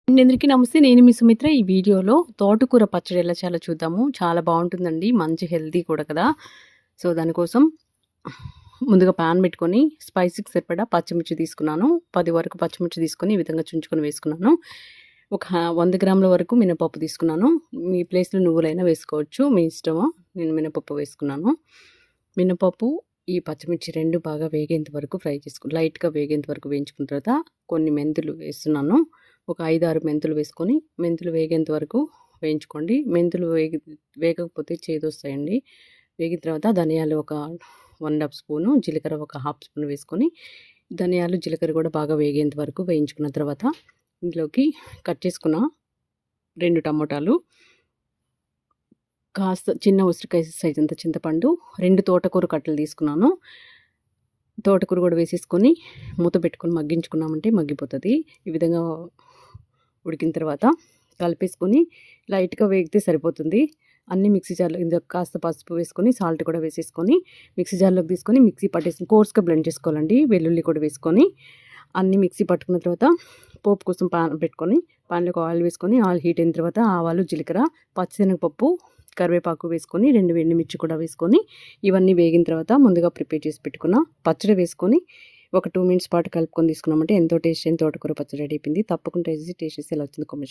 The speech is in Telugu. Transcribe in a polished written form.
అందరికీ నమస్తే. నేను మీ సుమిత్ర. ఈ వీడియోలో తోటకూర పచ్చడి ఎలా చేయాలో చూద్దాము. చాలా బాగుంటుందండి. మంచి హెల్తీ కూడా కదా. సో, దానికోసం ముందుగా పాన్ పెట్టుకొని స్పైసీకి సరిపడా పచ్చిమిర్చి తీసుకున్నాను. 10 వరకు పచ్చిమిర్చి తీసుకొని ఈ విధంగా చుంచుకొని వేసుకున్నాను. ఒక 100 గ్రాముల వరకు మినపప్పు తీసుకున్నాను. మీ ప్లేస్లో నువ్వులైనా వేసుకోవచ్చు, మీ ఇష్టము. నేను మినపప్పు వేసుకున్నాను. మినపప్పు, ఈ పచ్చిమిర్చి 2 బాగా వేగేంత వరకు ఫ్రై చేసుకుని లైట్గా వేగేంత వరకు వేయించుకున్న తర్వాత కొన్ని మెంతులు వేస్తున్నాను. ఒక 5, 6 మెంతులు వేసుకొని మెంతులు వేగేంత వరకు వేయించుకోండి. మెంతులు వేగకపోతే చేదొస్తాయండి. వేగిన తర్వాత ధనియాలు ఒక 1/2 స్పూను, జీలకర్ర ఒక 1/2 స్పూన్ వేసుకొని ధనియాలు, జీలకర్ర కూడా బాగా వేగేంత వరకు వేయించుకున్న తర్వాత ఇందులోకి కట్ చేసుకున్న 2 టమోటాలు, కాస్త చిన్న ఉసిరికాయ సైజ్ అంత చింతపండు, 2 తోటకూర కట్టలు తీసుకున్నాను. తోటకూర కూడా వేసేసుకొని మూత పెట్టుకొని మగ్గించుకున్నామంటే మగ్గిపోతుంది. ఈ విధంగా ఉడికిన తర్వాత కలిపేసుకొని లైట్గా వేగితే సరిపోతుంది. అన్నీ మిక్సీ జార్లో ఇందులో కాస్త పసుపు వేసుకొని సాల్ట్ కూడా వేసేసుకొని మిక్సీ జార్లోకి తీసుకొని మిక్సీ పట్టేసుకొని కోర్స్గా బ్లెండ్ చేసుకోవాలండి. వెల్లుల్లి కూడా వేసుకొని అన్నీ మిక్సీ పట్టుకున్న తర్వాత పోపు కోసం పాన్ పెట్టుకొని పాన్లోకి ఆయిల్ వేసుకొని ఆయిల్ హీట్ అయిన తర్వాత ఆవాలు, జీలకర్ర, పచ్చిశనగపప్పు, కరివేపాకు వేసుకొని 2 ఎండుమిర్చి కూడా వేసుకొని ఇవన్నీ వేగిన తర్వాత ముందుగా ప్రిపేర్ చేసి పెట్టుకున్న పచ్చడి వేసుకొని ఒక 2 మినిట్స్ పాటు కలుపుకొని తీసుకున్నామంటే ఎంతో టేస్ట్ అయిన తోటకూర పచ్చడి రెడీ అయిపోయింది. తప్పకుండా టేస్ట్ చేసి ఎలా వచ్చిందో కామెంట్